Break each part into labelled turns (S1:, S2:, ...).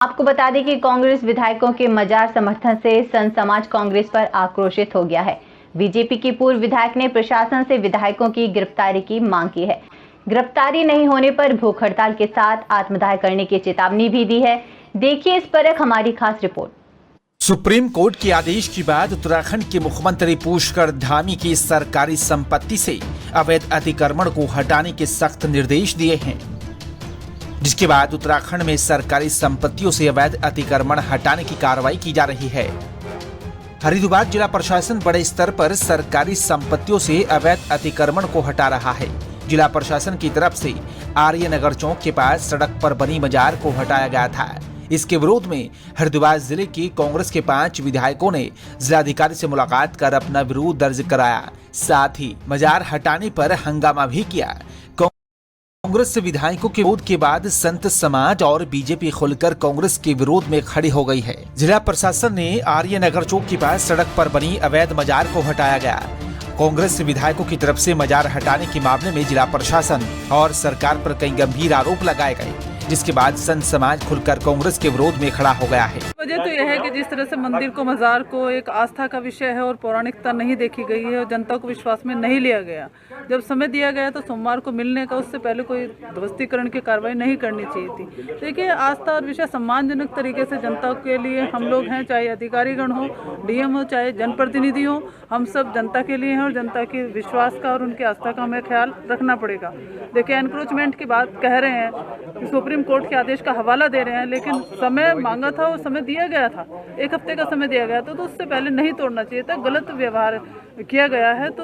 S1: आपको बता दें कि कांग्रेस विधायकों के मजार समर्थन से संत समाज कांग्रेस पर आक्रोशित हो गया है। बीजेपी की पूर्व विधायक ने प्रशासन से विधायकों की गिरफ्तारी की मांग की है। गिरफ्तारी नहीं होने पर भूख हड़ताल के साथ आत्मदाह करने की चेतावनी भी दी है। देखिए इस पर एक हमारी खास रिपोर्ट।
S2: सुप्रीम कोर्ट के आदेश के बाद उत्तराखंड के मुख्यमंत्री पुष्कर धामी की सरकारी संपत्ति से अवैध अतिक्रमण को हटाने के सख्त निर्देश दिए हैं, जिसके बाद उत्तराखंड में सरकारी संपत्तियों से अवैध अतिक्रमण हटाने की कार्रवाई की जा रही है। हरिद्वार जिला प्रशासन बड़े स्तर पर सरकारी संपत्तियों से अवैध अतिक्रमण को हटा रहा है। जिला प्रशासन की तरफ से आर्यनगर चौक के पास सड़क पर बनी मजार को हटाया गया था। इसके विरोध में हरिद्वार जिले के कांग्रेस के 5 विधायकों ने जिलाधिकारी से मुलाकात कर अपना विरोध दर्ज कराया। साथ ही मजार हटाने पर हंगामा भी किया। कांग्रेस विधायकों के विरोध के बाद संत समाज और बीजेपी खुलकर कांग्रेस के विरोध में खड़ी हो गई है। जिला प्रशासन ने आर्यनगर चौक के पास सड़क पर बनी अवैध मजार को हटाया गया। कांग्रेस विधायकों की तरफ से मजार हटाने के मामले में जिला प्रशासन और सरकार पर कई गंभीर आरोप लगाए गए, जिसके बाद संत समाज खुलकर कांग्रेस के विरोध में खड़ा हो गया है।
S3: वजह तो यह है कि जिस तरह से मंदिर को, मजार को एक आस्था का विषय है और पौराणिकता नहीं देखी गई है और जनता को विश्वास में नहीं लिया गया। जब समय दिया गया तो सोमवार को मिलने का, उससे पहले कोई ध्वस्तीकरण की कार्रवाई नहीं करनी चाहिए थी। देखिए, आस्था और विषय सम्मानजनक तरीके से जनता के लिए हम लोग हैं, चाहे अधिकारीगण हो, डीएम हो, चाहे जनप्रतिनिधि हो, हम सब जनता के लिए हैं और जनता के विश्वास का और उनकी आस्था का हमें ख्याल रखना पड़ेगा। देखिए, एनक्रोचमेंट की बात कह रहे हैं, सुप्रीम कोर्ट के आदेश का हवाला दे रहे हैं, लेकिन समय मांगा था, वो समय दिया गया था, 1 हफ्ते का समय दिया गया था, तो उससे पहले नहीं तोड़ना चाहिए था। गलत व्यवहार किया गया है, तो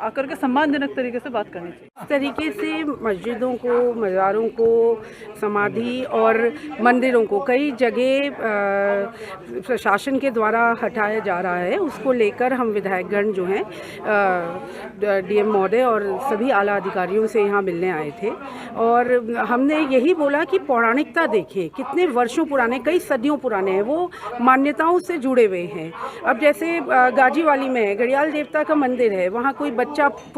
S3: आकर के सम्मानजनक तरीके से बात करनी चाहिए।
S4: इस तरीके से मस्जिदों को, मज़ारों को, समाधि और मंदिरों को कई जगह प्रशासन के द्वारा हटाया जा रहा है। उसको लेकर हम विधायकगण जो हैं डीएम महोदय और सभी आला अधिकारियों से यहाँ मिलने आए थे और हमने यही बोला कि पौराणिकता देखें, कितने वर्षों पुराने, कई सदियों पुराने हैं, वो मान्यताओं से जुड़े हुए हैं। अब जैसे गाजीवाली में घड़ियाल देवता का मंदिर है, वहाँ कोई बच्चा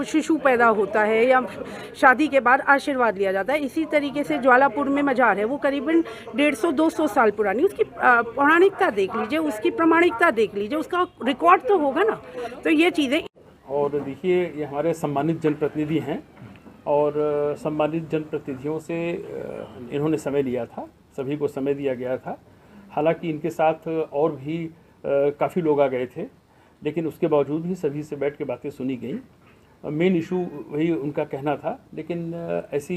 S4: शिशु पैदा होता है या शादी के बाद आशीर्वाद लिया जाता है। इसी तरीके से ज्वालापुर में मजार है, वो करीबन 150-200 साल पुरानी, उसकी पौराणिकता देख लीजिए, उसकी प्रामाणिकता देख लीजिए, उसका रिकॉर्ड तो होगा ना। तो ये चीज़ें।
S5: और देखिए, ये हमारे सम्मानित जनप्रतिनिधि हैं और सम्मानित जनप्रतिनिधियों से इन्होंने समय लिया था, सभी को समय दिया गया था। हालांकि इनके साथ और भी काफ़ी लोग आ गए थे, लेकिन उसके बावजूद भी सभी से बैठ के बातें सुनी गई। मेन इशू वही उनका कहना था, लेकिन ऐसी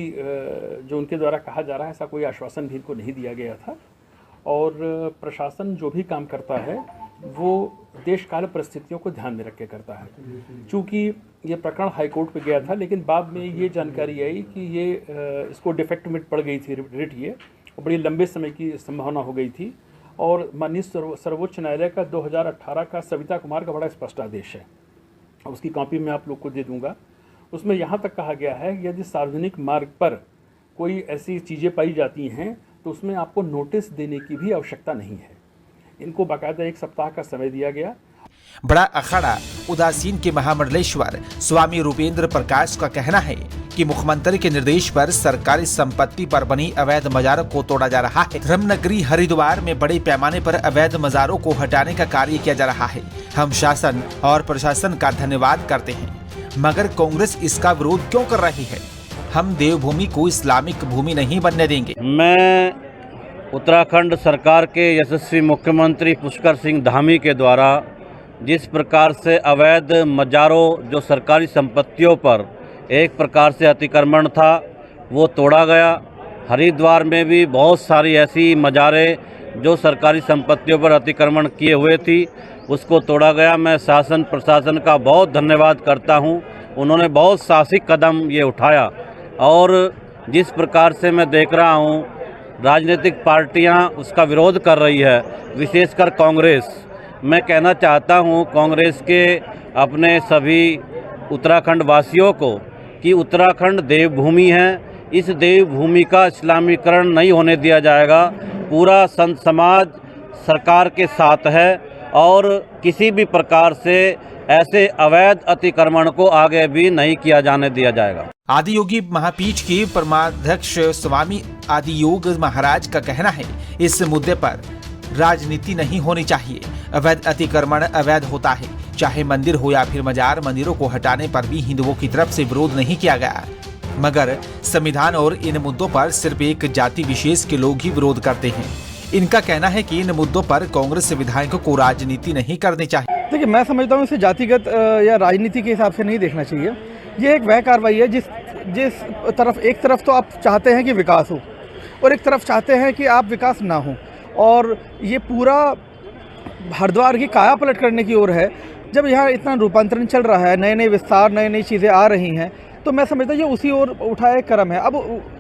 S5: जो उनके द्वारा कहा जा रहा है, ऐसा कोई आश्वासन भी इनको नहीं दिया गया था। और प्रशासन जो भी काम करता है वो देशकाल परिस्थितियों को ध्यान में रख के करता है। चूँकि ये प्रकरण हाईकोर्ट पे गया था, लेकिन बाद में ये जानकारी आई कि ये इसको डिफेक्ट में पड़ गई थी रिट, ये और बड़ी लंबे समय की संभावना हो गई थी। और माननीय सर्वोच्च न्यायालय का 2018 का सविता कुमार का बड़ा स्पष्ट आदेश है, उसकी कॉपी मैं आप लोग को दे दूंगा। उसमें यहाँ तक कहा गया है कि यदि सार्वजनिक मार्ग पर कोई ऐसी चीज़ें पाई जाती हैं तो उसमें आपको नोटिस देने की भी आवश्यकता नहीं है। इनको बाकायदा 1 सप्ताह का समय दिया गया।
S2: बड़ा अखाड़ा उदासीन के महामंडलेश्वर स्वामी रूपेंद्र प्रकाश का कहना है कि मुख्यमंत्री के निर्देश पर सरकारी संपत्ति पर बनी अवैध मजारों को तोड़ा जा रहा है। धर्मनगरी हरिद्वार में बड़े पैमाने पर अवैध मजारों को हटाने का कार्य किया जा रहा है। हम शासन और प्रशासन का धन्यवाद करते हैं, मगर कांग्रेस इसका विरोध क्यों कर रही है? हम देवभूमि को इस्लामिक भूमि नहीं बनने देंगे।
S6: मैं उत्तराखंड सरकार के यशस्वी मुख्यमंत्री पुष्कर सिंह धामी के द्वारा जिस प्रकार से अवैध मजारों, जो सरकारी संपत्तियों पर एक प्रकार से अतिक्रमण था, वो तोड़ा गया। हरिद्वार में भी बहुत सारी ऐसी मजारें जो सरकारी संपत्तियों पर अतिक्रमण किए हुए थी, उसको तोड़ा गया। मैं शासन प्रशासन का बहुत धन्यवाद करता हूँ, उन्होंने बहुत साहसिक कदम ये उठाया। और जिस प्रकार से मैं देख रहा हूँ राजनीतिक पार्टियाँ उसका विरोध कर रही है, विशेषकर कांग्रेस। मैं कहना चाहता हूं कांग्रेस के अपने सभी उत्तराखंड वासियों को कि उत्तराखंड देवभूमि है, इस देवभूमि का इस्लामीकरण नहीं होने दिया जाएगा। पूरा संत समाज सरकार के साथ है और किसी भी प्रकार से ऐसे अवैध अतिक्रमण को आगे भी नहीं किया जाने दिया जाएगा।
S2: आदियोगी महापीठ के परमाध्यक्ष स्वामी आदियोग महाराज का कहना है, इस मुद्दे पर राजनीति नहीं होनी चाहिए। अवैध अतिक्रमण अवैध होता है, चाहे मंदिर हो या फिर मजार। मंदिरों को हटाने पर भी हिंदुओं की तरफ से विरोध नहीं किया गया, मगर संविधान और इन मुद्दों पर सिर्फ एक जाति विशेष के लोग ही विरोध करते हैं। इनका कहना है कि इन मुद्दों पर कांग्रेस विधायकों को राजनीति नहीं करनी चाहिए।
S7: देखिए, मैं समझता हूँ इसे जातिगत या राजनीति के हिसाब से नहीं देखना चाहिए। ये एक वह कार्रवाई है जिस तरफ एक तरफ तो आप चाहते हैं कि विकास हो और एक तरफ चाहते हैं कि आप विकास ना हो, और ये पूरा हरिद्वार की काया पलट करने की ओर है। जब यहाँ इतना रूपांतरण चल रहा है, नए नए विस्तार, नई नई चीज़ें आ रही हैं, तो मैं समझता हूँ ये उसी ओर उठाए क्रम है। अब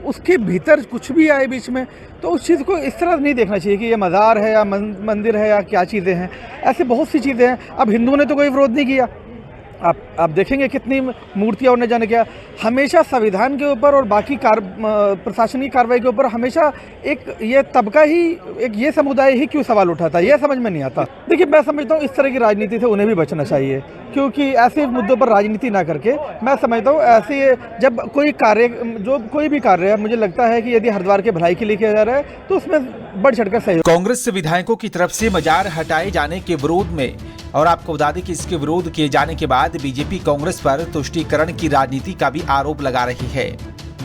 S7: उसके भीतर कुछ भी आए बीच में, तो उस चीज़ को इस तरह नहीं देखना चाहिए कि ये मज़ार है या मंदिर है या क्या चीज़ें हैं। ऐसे बहुत सी चीज़ें हैं। अब हिंदुओं ने तो कोई विरोध नहीं किया। आप देखेंगे कितनी मूर्तियाँ और न जाने क्या। हमेशा संविधान के ऊपर और बाकी प्रशासनिक कार्रवाई के ऊपर हमेशा एक ये तबका ही, एक ये समुदाय ही क्यों सवाल उठाता है, ये समझ में नहीं आता। देखिए, मैं समझता हूँ इस तरह की राजनीति से उन्हें भी बचना चाहिए, क्योंकि ऐसे मुद्दों पर राजनीति ना करके मैं समझता हूँ ऐसे जब कोई भी कार्य है, मुझे लगता है कि यदि हरिद्वार के भलाई के लिए किया जा रहा है तो उसमें बढ़ चढ़कर सहयोग।
S2: कांग्रेस विधायकों की तरफ से मजार हटाए जाने के विरोध में, और आपको बता दें कि इसके विरोध किए जाने के बाद बीजेपी कांग्रेस पर तुष्टीकरण की राजनीति का भी आरोप लगा रही है।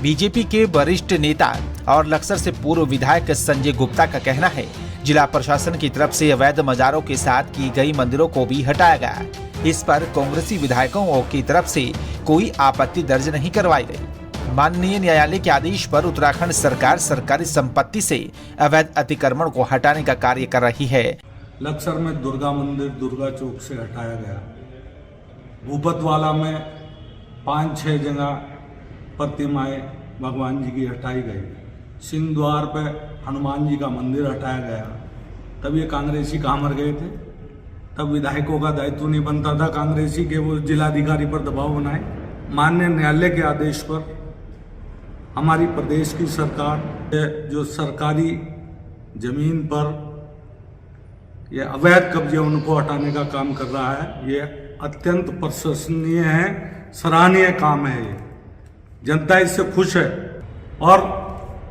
S2: बीजेपी के वरिष्ठ नेता और लक्सर से पूर्व विधायक संजय गुप्ता का कहना है, जिला प्रशासन की तरफ से अवैध मजारों के साथ की गई मंदिरों को भी हटाया गया। इस पर कांग्रेसी विधायकों की तरफ से कोई आपत्ति दर्ज नहीं करवाई गई। माननीय न्यायालय के आदेश पर उत्तराखंड सरकार सरकारी संपत्ति से अवैध अतिक्रमण को हटाने का कार्य कर रही है।
S8: लक्सर में दुर्गा मंदिर दुर्गा चौक से हटाया गया। भूपतवाला में 5-6 जगह प्रतिमाएं भगवान जी की हटाई गई। सिंह द्वार पे हनुमान जी का मंदिर हटाया गया। तब ये कांग्रेसी कहाँ मर गए थे? तब विधायकों का दायित्व नहीं बनता था कांग्रेसी के वो जिलाधिकारी पर दबाव बनाए। माननीय न्यायालय के आदेश पर हमारी प्रदेश की सरकार जो सरकारी जमीन पर ये अवैध कब्जे उनको हटाने का काम कर रहा है, ये अत्यंत प्रशंसनीय है, सराहनीय काम है। ये जनता इससे खुश है। और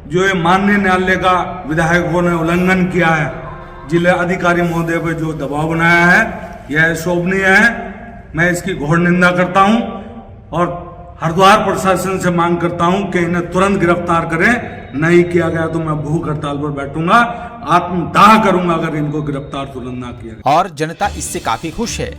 S8: जो ये माननीय न्यायालय का विधायकों ने उल्लंघन किया है, जिला अधिकारी महोदय पर जो दबाव बनाया है, यह शोभनीय है। मैं इसकी घोर निंदा करता हूं और हरिद्वार प्रशासन से मांग करता हूं कि इन्हें तुरंत गिरफ्तार करें। नहीं किया गया तो मैं भूख हड़ताल पर बैठूंगा, आत्मदाह करूंगा अगर इनको गिरफ्तार तुरंत ना किया गया।
S2: और जनता इससे काफी खुश है।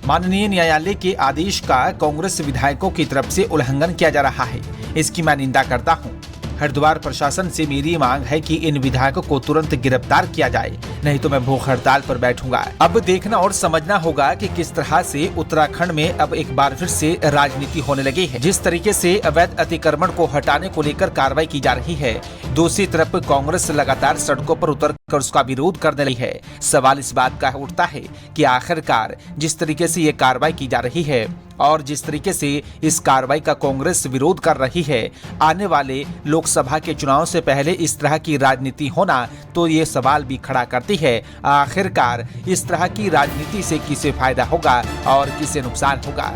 S2: माननीय न्यायालय के आदेश का कांग्रेस विधायकों की तरफ से उल्लंघन किया जा रहा है, इसकी मैं निंदा करता हूं। हरिद्वार प्रशासन से मेरी मांग है कि इन विधायकों को तुरंत गिरफ्तार किया जाए, नहीं तो मैं भूख हड़ताल पर बैठूंगा। अब देखना और समझना होगा कि किस तरह से उत्तराखंड में अब एक बार फिर से राजनीति होने लगी है। जिस तरीके से अवैध अतिक्रमण को हटाने को लेकर कार्रवाई की जा रही है, दूसरी तरफ कांग्रेस लगातार सड़कों पर उतरकर उसका विरोध करने लगी है। सवाल इस बात का उठता है कि आखिरकार जिस तरीके से ये कार्रवाई की जा रही है और जिस तरीके से इस कार्रवाई का कांग्रेस विरोध कर रही है, आने वाले लोकसभा के चुनाव से पहले इस तरह की राजनीति होना तो ये सवाल भी खड़ा करती है, आखिरकार इस तरह की राजनीति से किसे फायदा होगा और किसे नुकसान होगा।